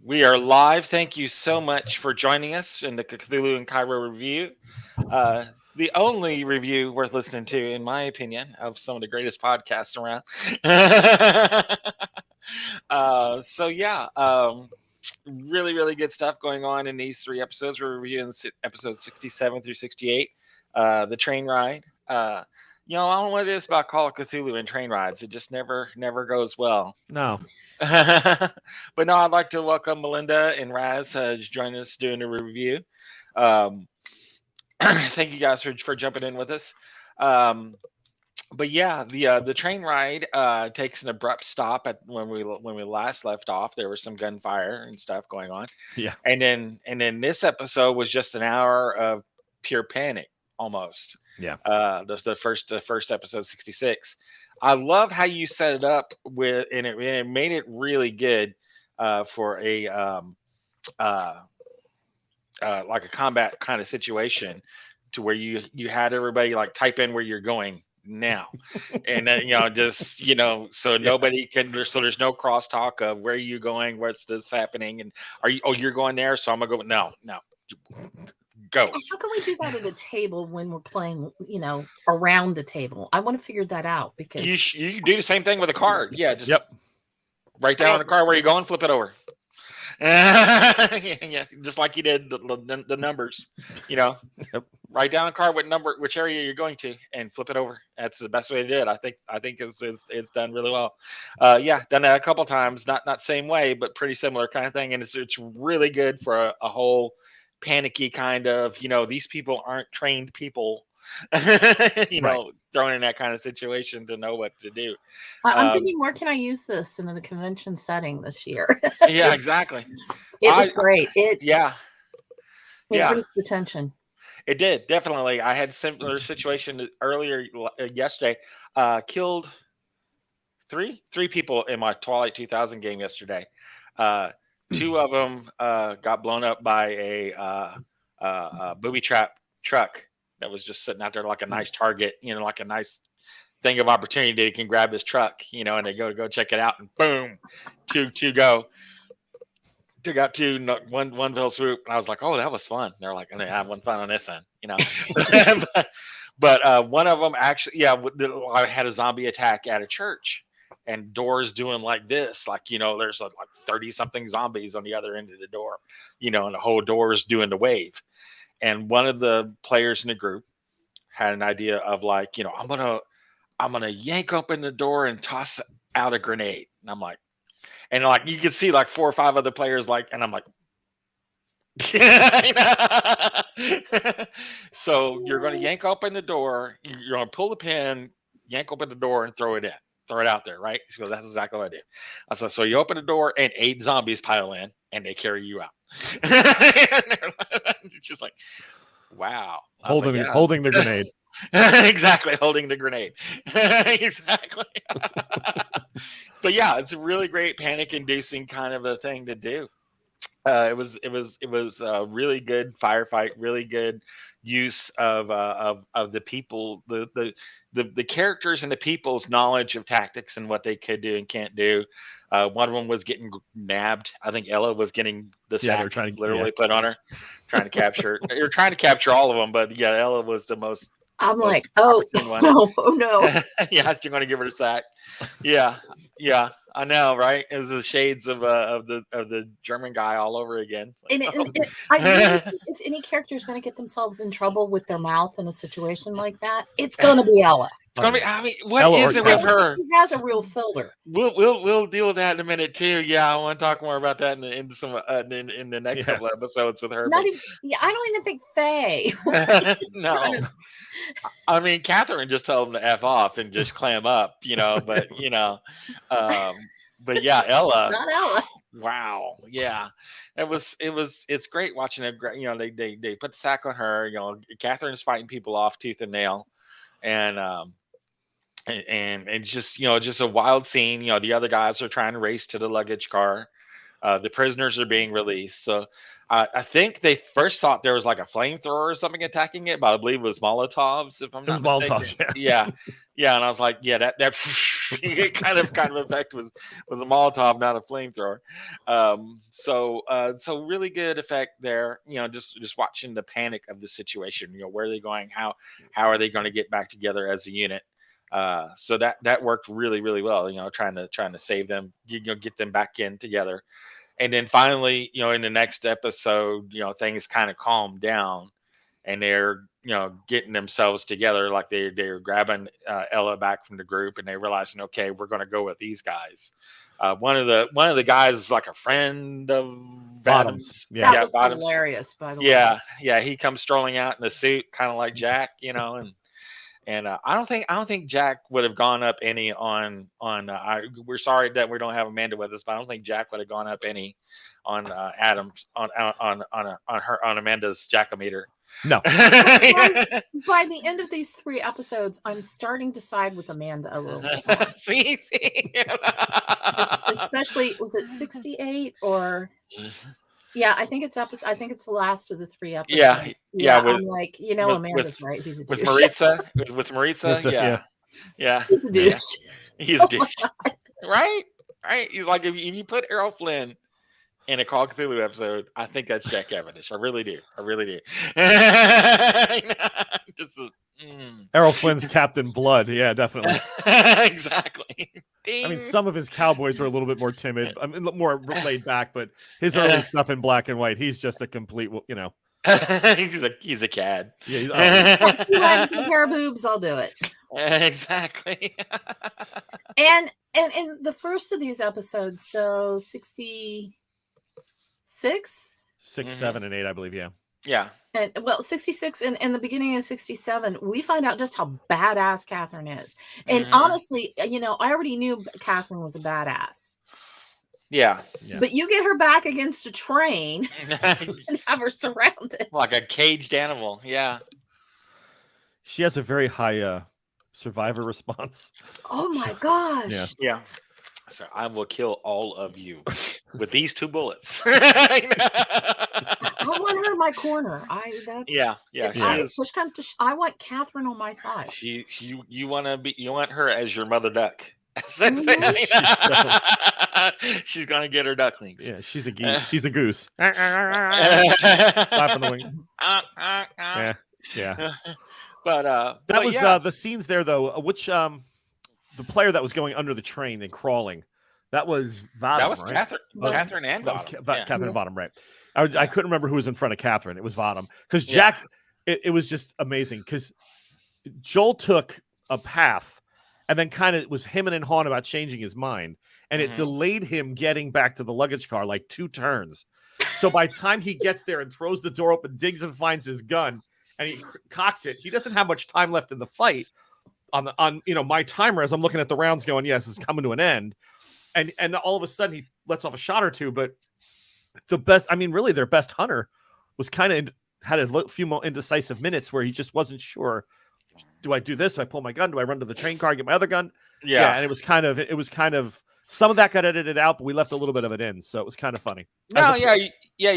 We are live. Thank you so much for joining us in the Cthulhu and Cairo review. Uh, the only review worth listening to, in my opinion, of some of the greatest podcasts around. Really, really good stuff going on in these three episodes. We're reviewing episodes 67 through 68, the train ride. I don't know what it is about Call of Cthulhu and train rides. It just never goes well. No. But no, I'd like to welcome Melinda and Raz joining us doing a review. Um, Thank you guys for jumping in with us. Um, but yeah, the train ride takes an abrupt stop at when we last left off. There was some gunfire and stuff going on, Yeah. and then this episode was just an hour of pure panic almost. Yeah. The first episode 66. I love how you set it up and it made it really good for a uh, like a combat kind of situation to where you had everybody like type in where you're going now, and then just so Yeah. nobody can, so there's no crosstalk of where are you going, what's this happening, and you're going there, so I'm gonna go. No, go. How can we do that at a table when we're playing, around the table? I want to figure that out You because you can do the same thing with a card. Yeah, just Yep. write down on the card where you're going, flip it over. Yeah, just like you did the numbers. Yep. Write down a card with number, which area you're going to, and flip it over. That's the best way to do it. I think it's done really well. Yeah, done that a couple times. Not same way, but pretty similar kind of thing. And it's really good for a whole panicky kind of, these people aren't trained people. Right. Thrown in that kind of situation to know what to do. I'm Um, thinking, where can I use this in a convention setting this year? yeah, 'Cause exactly. it was I great. It yeah yeah. increased the tension. It did, definitely. I had similar situation earlier yesterday. Killed three people in my Twilight 2000 game yesterday. Uh, Two of them got blown up by a booby trap truck that was just sitting out there like a nice target, like a nice thing of opportunity. They can grab this truck, and they go check it out, and boom, two go. Took out two, one fell swoop, and I was like, "Oh, that was fun." They're like, "I have one fun on this end." But one of them actually, yeah, I had a zombie attack at a church, and doors doing like this, like there's like 30 something zombies on the other end of the door, and the whole door is doing the wave. And one of the players in the group had an idea of like, I'm gonna yank open the door and toss out a grenade, and I'm like. And like you can see like 4 or 5 other players like, and I'm like, so you're going to yank open the door, you're going to pull the pin, yank open the door, and throw it out there, right? So that's exactly what I did. I said, so you open the door, and 8 zombies pile in, and they carry you out. It's just like, wow. Holding the grenade. Exactly, holding the grenade. Exactly. But yeah, it's a really great panic-inducing kind of a thing to do. It was a really good firefight, really good use of the people, the characters and the people's knowledge of tactics and what they could do and can't do. One of them was getting nabbed. I think Ella was getting the Yeah, they were sack trying to. literally put on her, trying to capture. You're trying to capture all of them, but yeah, Ella was the most I'm most like, oh, opportune one. oh no. Yes, you're going to give her a sack. Yeah, yeah, I know, right? It was the shades of the German guy all over again. It's like, And I really think if any character is going to get themselves in trouble with their mouth in a situation like that, it's going to be Ella. it's gonna be. I mean, what Ella is or it with Catherine. her? She has a real filter. We'll deal with that in a minute too. Yeah, I want to talk more about that in some in the next Yeah. couple of episodes with her. Not even. Yeah, I don't even think Faye. No, Honest. I mean Catherine just told him to f off and just clam up, But um, but yeah, Ella. Not Ella. Wow. Yeah. It's great watching it. They put the sack on her, Catherine's fighting people off tooth and nail. And and it's just, just a wild scene. The other guys are trying to race to the luggage car. The prisoners are being released. So I think they first thought there was like a flamethrower or something attacking it, but I believe it was Molotovs, if I'm It was not mistaken. Molotovs, Yeah. Yeah. And I was like, yeah, that kind of effect was a Molotov, not a flamethrower. So really good effect there. Just watching the panic of the situation. Where are they going? How are they going to get back together as a unit? So that worked really, really well. Trying to save them, get them back in together. And then finally, in the next episode, things kind of calm down, and they're getting themselves together. Like they're grabbing Ella back from the group, and they realizing, okay, we're going to go with these guys. One of the guys is like a friend of Bottoms. Adam's. Yeah, was Bottoms. hilarious, by the way. Yeah. He comes strolling out in a suit, kind of like Jack, and I don't think Jack would have gone up any on. We're sorry that we don't have Amanda with us, but I don't think Jack would have gone up any on Adam's on Amanda's Jackometer. No. By the end of these 3 episodes, I'm starting to side with Amanda a little bit more. see. Especially, was it 68 or? Yeah, I think it's the last of the 3 episodes. Yeah. I'm like, Amanda's right. He's a douche. With Maritza, yeah. He's a douche. He's a douche. Right. He's like, if you put Errol Flynn in a Call of Cthulhu episode, I think that's Jack Cavendish. I really do. Errol Flynn's Captain Blood. Yeah, definitely. Exactly. Ding. I mean, some of his cowboys were a little bit more timid, more laid back, but his early stuff in black and white, he's just a complete, he's a cad. Yeah, He likes a pair of boobs, I'll do it. Exactly. And in the first of these episodes, so 66? 6, 7, and 8, I believe. Yeah. And 66 and in the beginning of 67, we find out just how badass Catherine is. And honestly, I already knew Catherine was a badass. Yeah. But you get her back against a train and have her surrounded. Like a caged animal. Yeah. She has a very high survivor response. Oh my gosh. Yeah. So I will kill all of you with these 2 bullets. I want her in my corner. Push comes to I want Catherine on my side. You want her as your mother duck. She's gonna get her ducklings. Yeah, she's a geese. She's a goose. Flapping the wings. Yeah. But that was the scenes there though. Which the player that was going under the train and crawling, that was Bottom. That was right? Catherine and Bottom. Catherine and Bottom, right? I couldn't remember who was in front of Catherine. It was Bottom because Jack. It was just amazing because Joel took a path and then kind of was hemming and hawing about changing his mind, and it delayed him getting back to the luggage car like 2 turns. So by the time he gets there and throws the door open, digs and finds his gun, and he cocks it, he doesn't have much time left in the fight. On my timer as I'm looking at the rounds going, yes, it's coming to an end. And all of a sudden he lets off a shot or 2, but really their best hunter was kind of had a few more indecisive minutes where he just wasn't sure. Do I do this? Do I pull my gun? Do I run to the train car, get my other gun? Yeah. And it was kind of some of that got edited out, but we left a little bit of it in. So it was kind of funny. You can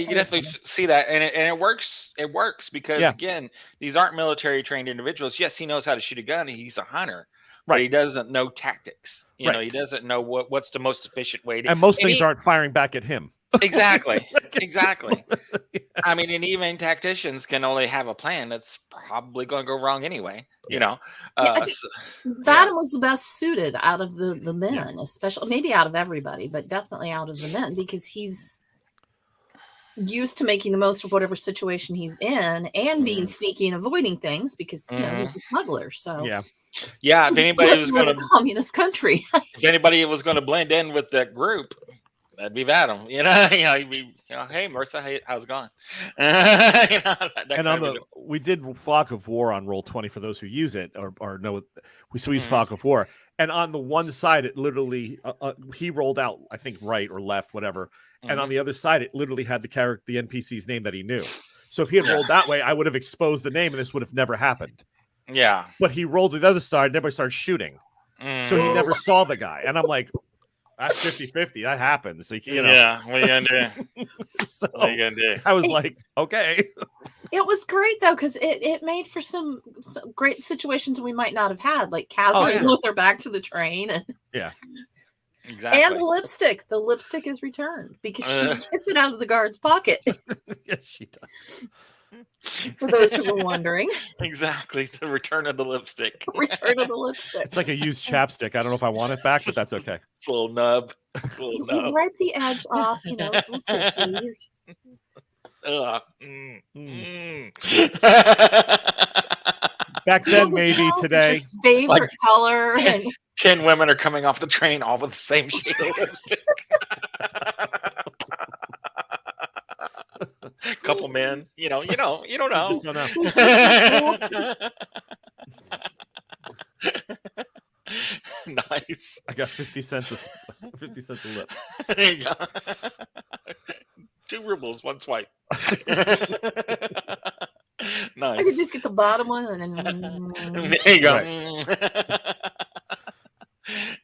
definitely see that. And it works. It works because again, these aren't military trained individuals. Yes, he knows how to shoot a gun. He's a hunter. Right. But he doesn't know tactics. He doesn't know what's the most efficient way to. And most things aren't firing back at him. Exactly. I mean, and even tacticians can only have a plan that's probably going to go wrong anyway. Vadim was the best suited out of the men, especially maybe out of everybody, but definitely out of the men because he's used to making the most of whatever situation he's in and being sneaky and avoiding things because he's a smuggler. So if anybody was going to communist country, if anybody was going to blend in with that group, that'd be Vadim. He'd be, hey Marissa, how's it going? We did Fog of War on Roll20 for those who use it or know. We use Fog of War, and on the one side it literally he rolled out, I think right or left, whatever. And on the other side, it literally had the NPC's name that he knew. So if he had rolled that way, I would have exposed the name, and this would have never happened. Yeah. But he rolled to the other side, and everybody started shooting. So he never saw the guy. And I'm like, That's 50-50. That happens. Like, you know. Yeah, what are you gonna do? So What are you gonna do? I was like, okay. It was great though, because it made for some great situations we might not have had, like Catherine with her back to the train, and Exactly. and the lipstick. The lipstick is returned because she gets it out of the guard's pocket. Yes, she does. For those who were wondering, Exactly, the return of the lipstick. return of the lipstick. It's like a used chapstick. I don't know if I want it back, but that's okay. It's a little nub. It's a little You nub. wipe the edge off, you know, with a tissue. Back then, maybe today. Favorite Like- color. And 10 women are coming off the train, all with the same shade of lipstick. Couple men, you don't know. You just don't know. Nice. I got 50 cents a lip. There you go. 2 rubles, 1 swipe. Nice. I could just get the bottom one and then. There you go.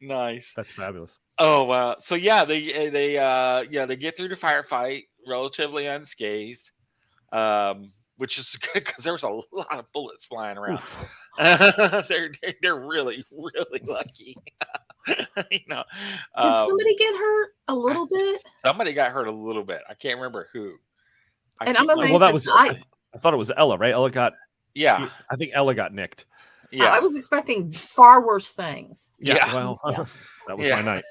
Nice. That's fabulous. Oh wow! So yeah, they get through the firefight relatively unscathed, which is good because there was a lot of bullets flying around. They're really lucky. You know, Did somebody get hurt a little bit? somebody got hurt a little bit. I can't remember who. And I'm amazed. Well, that was. I I thought it was Ella, right? Ella got. Yeah, I think Ella got nicked. yeah. I was expecting far worse things. Yeah. Well, Yeah. that was Yeah. my night.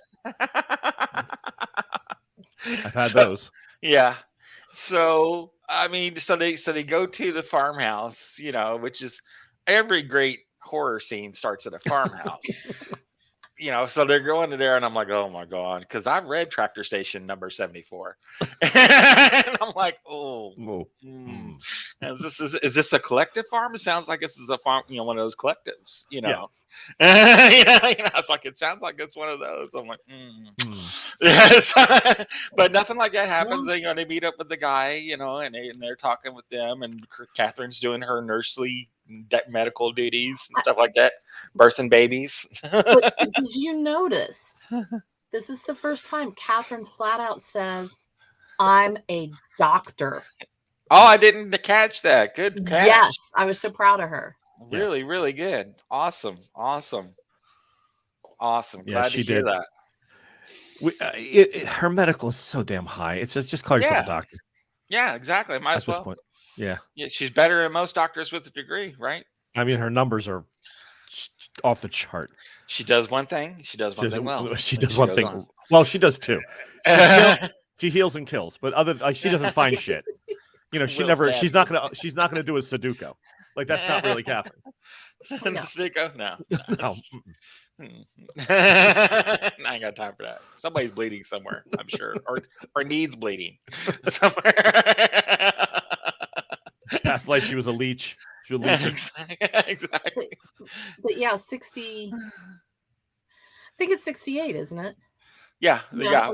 I've had those. Yeah. So I mean, so they go to the farmhouse, you know, which is every great horror scene starts at a farmhouse. You know, so they're going to there, and I'm like, oh my god, because I've read Tractor Station number 74, and I'm like, oh. Whoa. Is this a collective farm? It sounds like this is a farm, you know, one of those collectives, you know. It's like it sounds like it's one of those. I'm like, Yes. But nothing like that happens. They meet up with the guy, you know, and they're talking with them, and Catherine's doing her nursely medical duties and stuff like that, birthing babies. But did you notice? This is the first time Catherine flat out says, "I'm a doctor." Oh, I didn't catch that. Good catch. Yes, I was so proud of her. Really, really good. Awesome. Yeah, Glad she to hear did. that. Her medical is so damn high. It's just call yourself a doctor Yeah, exactly. Might at as this well. point. Yeah. Yeah, she's better than most doctors with a degree, right? I mean, her numbers are off the chart. She does one thing. She does one thing well. She Then does one goes thing. on. Well, she does too. She heals and kills, but she doesn't find shit. You know, she's not gonna do a Sudoku. Like, that's not really Catherine. The Sudoku? No. No. I ain't got time for that. Somebody's bleeding somewhere, I'm sure, or needs bleeding somewhere. Past life, she was a leech. She was a leech. Exactly. But yeah, 60. I think it's 68, isn't it? Yeah, Yeah,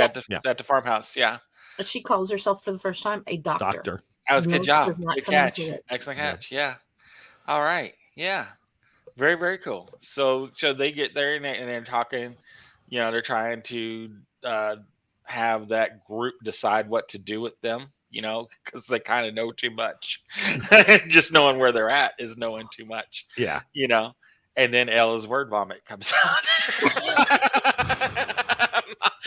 at the farmhouse. Yeah, But she calls herself for the first time a doctor. that was a good Most job. does not Good come catch. into it. Excellent catch. Yeah. All right. Yeah. Very, very cool. So they get there and they're talking. You know, they're trying to have that group decide what to do with them. You know, because they kind of know too much. Just knowing where they're at is knowing too much. Yeah. You know, and then Ella's word vomit comes out.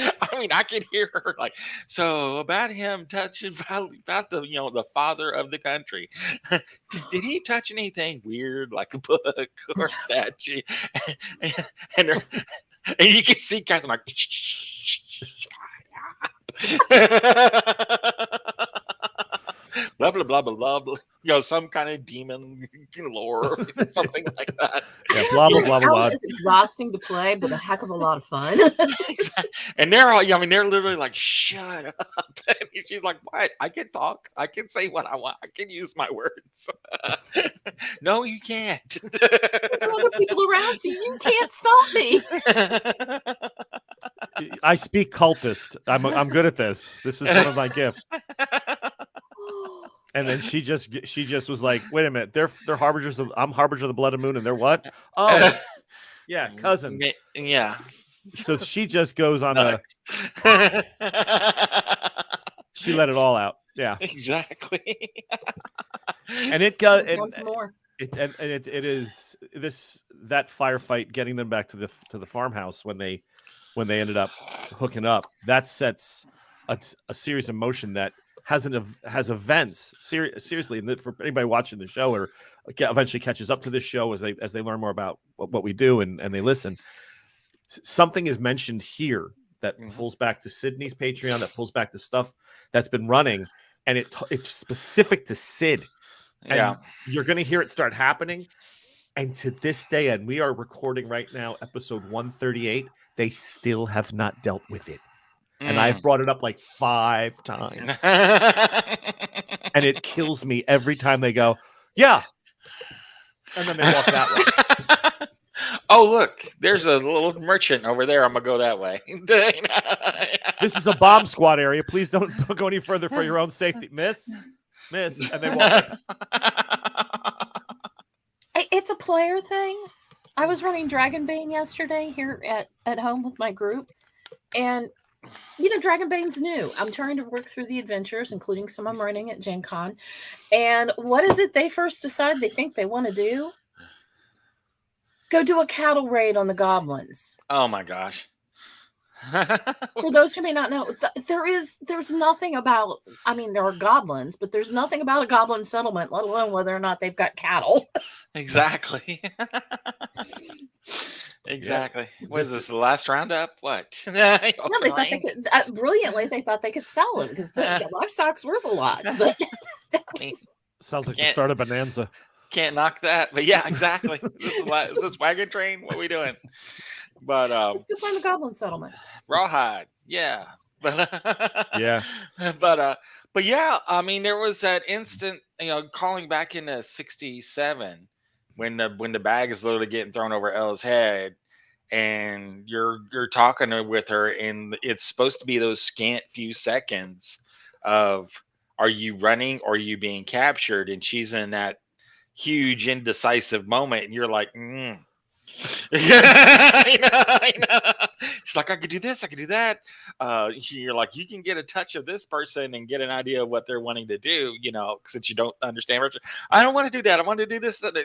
I mean, I can hear her like, so about him touching about the, you know, the father of the country. Did he touch anything weird like a book or that? And you can see Catherine like, blah blah blah blah blah. You know, some kind of demon lore, something like that. Yeah, blah blah blah blah. It's exhausting to play, but a heck of a lot of fun. And they're all, I mean, they're literally like, shut up. And she's like, what? I can talk. I can say what I want. I can use my words. No, you can't. There are other people around, so you can't stop me. I speak cultist. I'm good at this. This is one of my gifts. And then she just was like, wait a minute, they're harbingers of, I'm harbinger of the blood and moon, and they're what? Oh, yeah, cousin. Yeah. So she just goes on Nuts. she let it all out. Yeah. Exactly. And it got Once more. it is that firefight getting them back to the farmhouse when they ended up hooking up. That sets a series of motion that has events seriously. And for anybody watching the show or eventually catches up to this show as they learn more about what we do and they listen, something is mentioned here that pulls back to Sydney's Patreon, that pulls back to stuff that's been running, and it's specific to Sid. And you're going to hear it start happening. And to this day, and we are recording right now, episode 138, they still have not dealt with it. And I've brought it up like 5 times. And it kills me every time they go, yeah. And then they walk that way. Oh, look, there's a little merchant over there. I'm going to go that way. This is a bomb squad area. Please don't go any further for your own safety. Miss. And they walk It's a player thing. I was running Dragonbane yesterday here at home with my group. And, Dragonbane's new. I'm trying to work through the adventures, including some I'm running at Gen Con. And what is it they first decide they think they want to do? Go do a cattle raid on the goblins. Oh, my gosh. For those who may not know, there's nothing about, there are goblins, but there's nothing about a goblin settlement, let alone whether or not they've got cattle. Exactly. Exactly. Yeah. What is this, the last roundup? What? Yeah, they thought they could, brilliantly, they thought they could sell them because the livestock's worth a lot. But sounds like the start of Bonanza. Can't knock that. But yeah, exactly. Is this wagon train? What are we doing? But let's go find the goblin settlement. Rawhide, yeah. But yeah. But yeah, there was that instant, calling back into 67 when the bag is literally getting thrown over Elle's head, and you're talking with her, and it's supposed to be those scant few seconds of are you running or are you being captured, and she's in that huge indecisive moment, and you're like, I know. She's like, I could do this, I could do that. You're like, you can get a touch of this person and get an idea of what they're wanting to do, since you don't understand. I don't want to do that. I want to do this. Take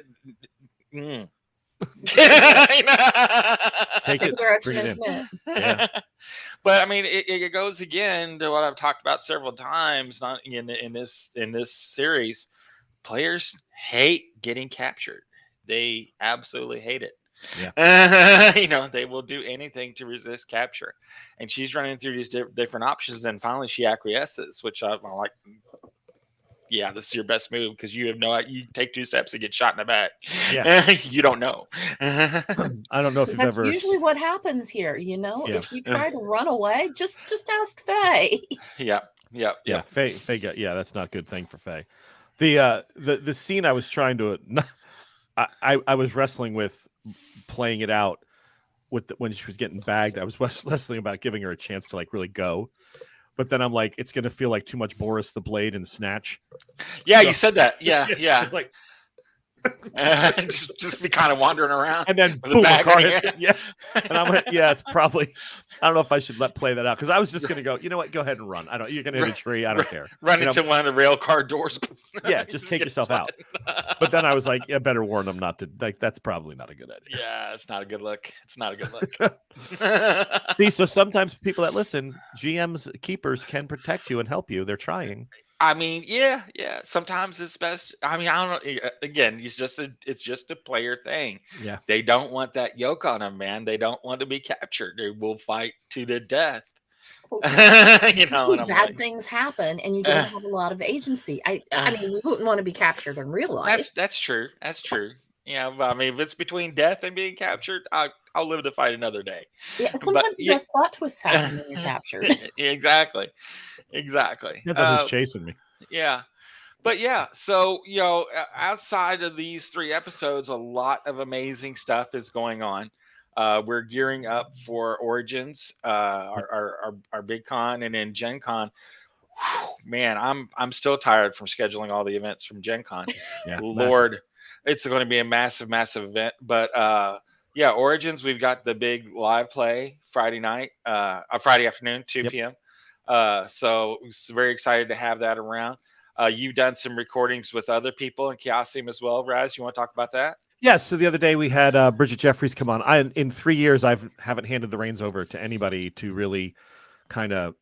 it. Bring it in. Yeah. But it goes again to what I've talked about several times. Not in this series, players hate getting captured. They absolutely hate it. Yeah. They will do anything to resist capture, and she's running through these different options. And finally, she acquiesces, which I'm like, yeah, this is your best move because you take 2 steps and get shot in the back. Yeah, you don't know. I don't know if you've ever. Usually, what happens here, if you try to run away, just ask Faye. Yeah. Faye. Yeah, that's not a good thing for Faye. The scene I was trying to, I was wrestling with playing it out when she was getting bagged. I was wrestling about giving her a chance to really go, but then I'm like, it's gonna feel like too much Boris the Blade and Snatch. Yeah, so, you said that. Yeah. It's like just be kind of wandering around, and then boom, a car hit. Yeah, and I'm like, yeah, it's probably. I don't know if I should play that out because I was just gonna go. You know what? Go ahead and run. You're gonna hit a tree. I don't care. Run into one of the rail car doors. Yeah, just take yourself out. But then I was like, yeah, better warn them not to. That's probably not a good idea. Yeah, it's not a good look. It's not a good look. See, so sometimes people that listen, GMs, keepers can protect you and help you. They're trying. Yeah. Sometimes it's best. I don't know. Again, it's just a player thing. Yeah. They don't want that yoke on them, man. They don't want to be captured. They will fight to the death. Bad things happen, and you don't have a lot of agency. We wouldn't want to be captured in real life. That's true. That's true. Yeah, but if it's between death and being captured, I'll live to fight another day. Yeah, sometimes the best plot twists happen when you're captured. Exactly. That's who's chasing me. Yeah. But yeah, so outside of these 3 episodes, a lot of amazing stuff is going on. We're gearing up for Origins, our big con, and then Gen Con. Man, I'm still tired from scheduling all the events from Gen Con. Yeah, Lord, massive. It's going to be a massive event. But Yeah, Origins. We've got the big live play Friday night, Friday afternoon, 2 Yep. p.m. So very excited to have that around. You've done some recordings with other people in Chaosium as well, Raz. You want to talk about that? Yes. So the other day we had Bridget Jeffries come on. In 3 years, I haven't handed the reins over to anybody to really kind of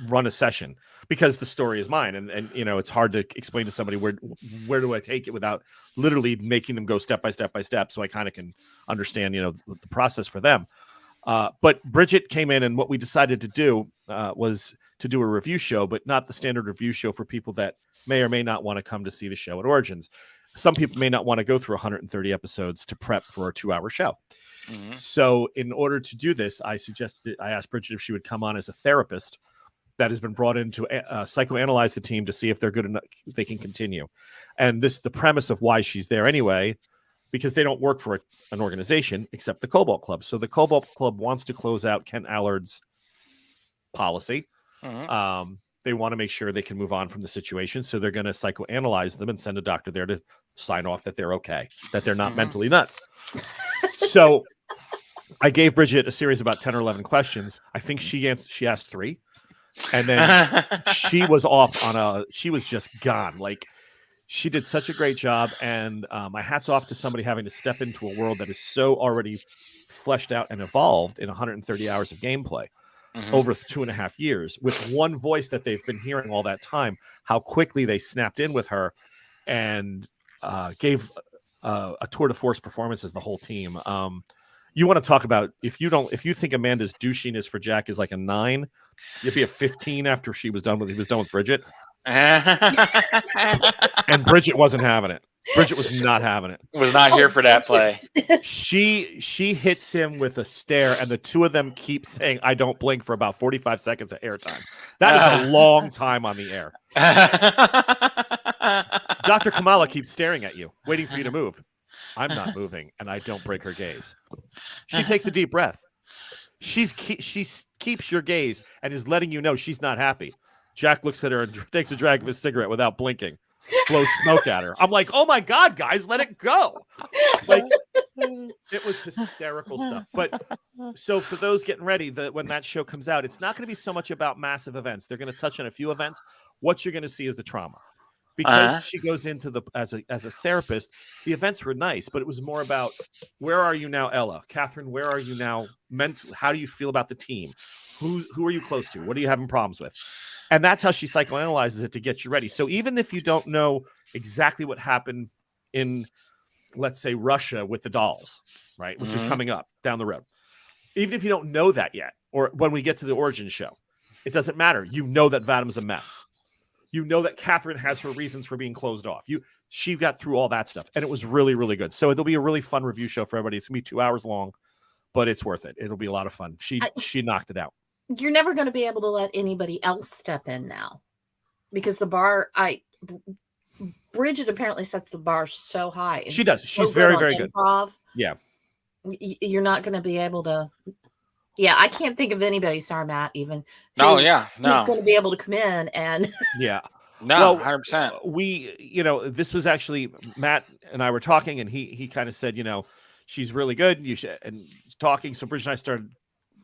run a session because the story is mine, and it's hard to explain to somebody where do I take it without literally making them go step by step by step, so I kind of can understand the process for them. But Bridget came in, and what we decided to do was to do a review show, but not the standard review show for people that may or may not want to come to see the show at Origins. Some people may not want to go through 130 episodes to prep for a 2-hour show. Mm-hmm. So in order to do this, I asked Bridget if she would come on as a therapist that has been brought in to psychoanalyze the team to see if they're good enough, they can continue. And the premise of why she's there anyway, because they don't work for an organization except the Cobalt Club. So the Cobalt Club wants to close out Ken Allard's policy. Mm-hmm. They want to make sure they can move on from the situation. So they're going to psychoanalyze them and send a doctor there to sign off that they're okay, that they're not mentally nuts. So I gave Bridget a series of about 10 or 11 questions. I think she asked 3. And then she was off she was just gone. Like, she did such a great job. And my hat's off to somebody having to step into a world that is so already fleshed out and evolved in 130 hours of gameplay. Mm-hmm. Over 2.5 years with one voice that they've been hearing all that time, how quickly they snapped in with her and gave a tour de force performance as the whole team. You want to talk about, if you think Amanda's douchiness for Jack is like a 9, you'd be a 15 after he was done with Bridget. And Bridget wasn't having it. Bridget was not having it. Was not here for that play. She hits him with a stare, and the two of them keep saying, "I don't blink," for about 45 seconds of airtime. That is a long time on the air. Dr. Kamala keeps staring at you, waiting for you to move. I'm not moving, and I don't break her gaze. She takes a deep breath. She keeps your gaze and is letting you know she's not happy. Jack looks at her and takes a drag of his cigarette without blinking. Blows smoke at her. I'm like, oh my God, guys, let it go. Like, it was hysterical stuff. But so for those getting ready, when that show comes out, it's not going to be so much about massive events. They're going to touch on a few events. What you're going to see is the trauma. Because she goes into as a therapist, the events were nice, but it was more about, where are you now, Ella? Catherine, where are you now mentally? How do you feel about the team? Who are you close to? What are you having problems with? And that's how she psychoanalyzes it to get you ready. So even if you don't know exactly what happened in, let's say, Russia with the dolls, right, which is coming up down the road, even if you don't know that yet, or when we get to the Origin show, it doesn't matter. You know that Vadim's a mess. You know that Catherine has her reasons for being closed off. She got through all that stuff, and it was really, really good. So it'll be a really fun review show for everybody. It's going to be 2 hours long, but it's worth it. It'll be a lot of fun. She knocked it out. You're never going to be able to let anybody else step in now, because the bar, Bridget apparently sets the bar so high. She does. She's very, very good. Yeah. You're not going to be able to. Yeah, I can't think of anybody, sorry, Matt, even. Who's going to be able to come in and. Yeah. No, well, 100%. This was actually, Matt and I were talking, and he kind of said, she's really good. And talking. So Bridget and I started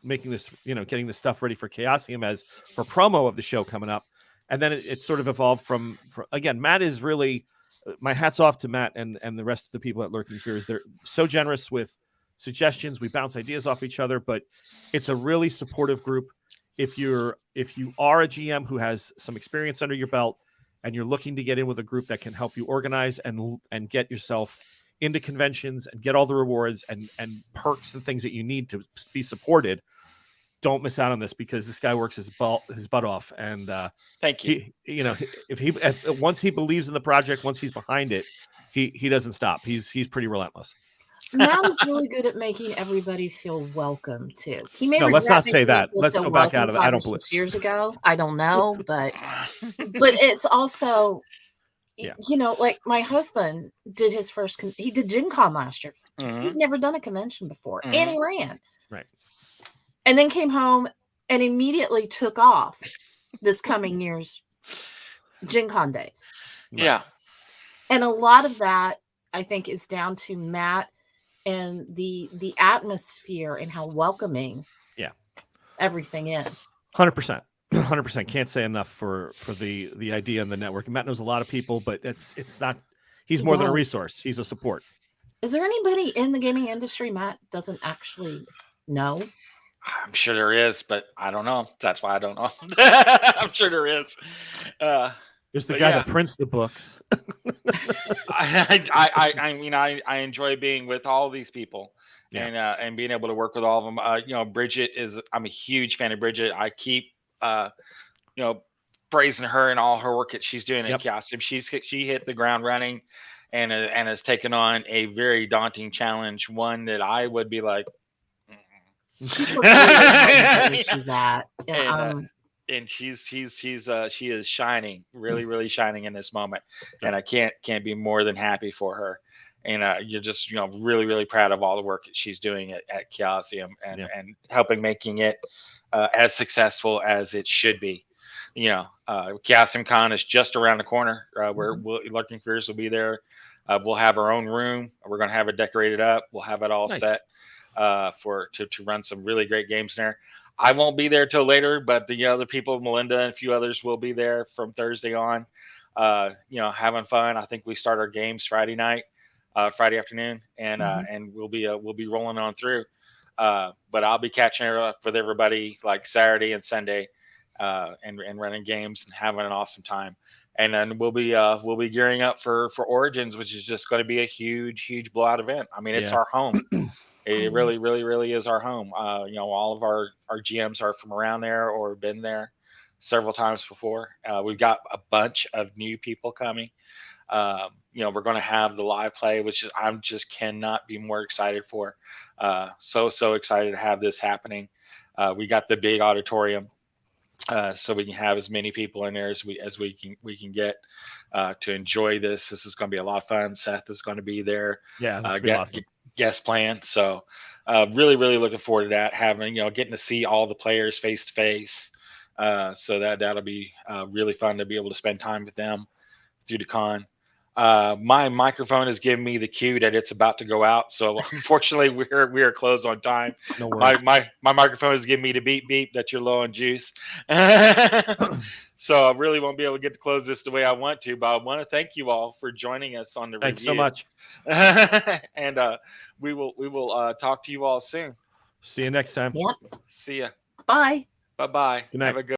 making this, getting this stuff ready for Chaosium as for promo of the show coming up. And then it sort of evolved from again, Matt is really, my hat's off to Matt and the rest of the people at Lurking Fears. They're so generous with suggestions. We bounce ideas off each other, but it's a really supportive group. If you are a GM who has some experience under your belt and you're looking to get in with a group that can help you organize and get yourself into conventions and get all the rewards and perks and things that you need to be supported, don't miss out on this, because this guy works his butt off. And thank you. If once he believes in the project, once he's behind it, he doesn't stop. He's pretty relentless. Matt is really good at making everybody feel welcome too. He may let's not say that. Let's go back out of it. I don't believe 6 years ago. I don't know, but it's also, like my husband did his first. He did Gen Con last year. He'd never done a convention before, and he ran. Right. And then came home and immediately took off this coming year's Gen Con days. Yeah. And a lot of that, I think, is down to Matt and the atmosphere and how welcoming everything is. 100%. 100%. Can't say enough for the idea and the network. Matt knows a lot of people, but it's not. He's He more than a does. resource. He's a support. Is there anybody in the gaming industry Matt doesn't actually know? I'm sure there is, but I don't know. That's why I don't know. I'm sure there is. There's the but guy yeah. that prints the books. I mean, I enjoy being with all these people, Yeah. and being able to work with all of them. You know, Bridget is. I'm a huge fan of Bridget. I keep you know, praising her and all her work that she's doing Yep. at Chaosium. She hit the ground running, and has taken on a very daunting challenge. One that I would be like, She's working really hard where she's at. and she is shining, really shining in this moment, and I can't be more than happy for her. And you're just really proud of all the work that she's doing at Chaosium and helping making it as successful as it should be. Chaosium Con is just around the corner. Where Lurking Fears will be there. We'll have our own room. We're going to have it decorated up. We'll have it all set to run some really great games in there. I won't be there till later, but the other people, Melinda and a few others, will be there from Thursday on. Having fun. I think we start our games Friday afternoon, and we'll be rolling on through. But I'll be catching up with everybody like Saturday and Sunday, and running games and having an awesome time. And then we'll be gearing up for Origins, which is just going to be a huge blowout event. I mean, it's our home. It really is our home. All of our GMs are from around there or been there several times before. We've got a bunch of new people coming. We're going to have the live play, which I'm just cannot be more excited for. So excited to have this happening. We got the big auditorium, so we can have as many people in there as we can get to enjoy this. This is going to be a lot of fun. Seth is going to be there. Yeah, guest plan. So really looking forward to that. Getting to see all the players face to face. So that'll be really fun to be able to spend time with them through the con. My microphone is giving me the cue that it's about to go out. So unfortunately we are closed on time. No worries. My microphone is giving me the beep that you're low on juice. So I really won't be able to get to close this the way I want to, but I want to thank you all for joining us on the Thanks review. so much. And we will talk to you all soon. See you next time. Yep. See ya. Bye. Bye-bye. Good night. Have a good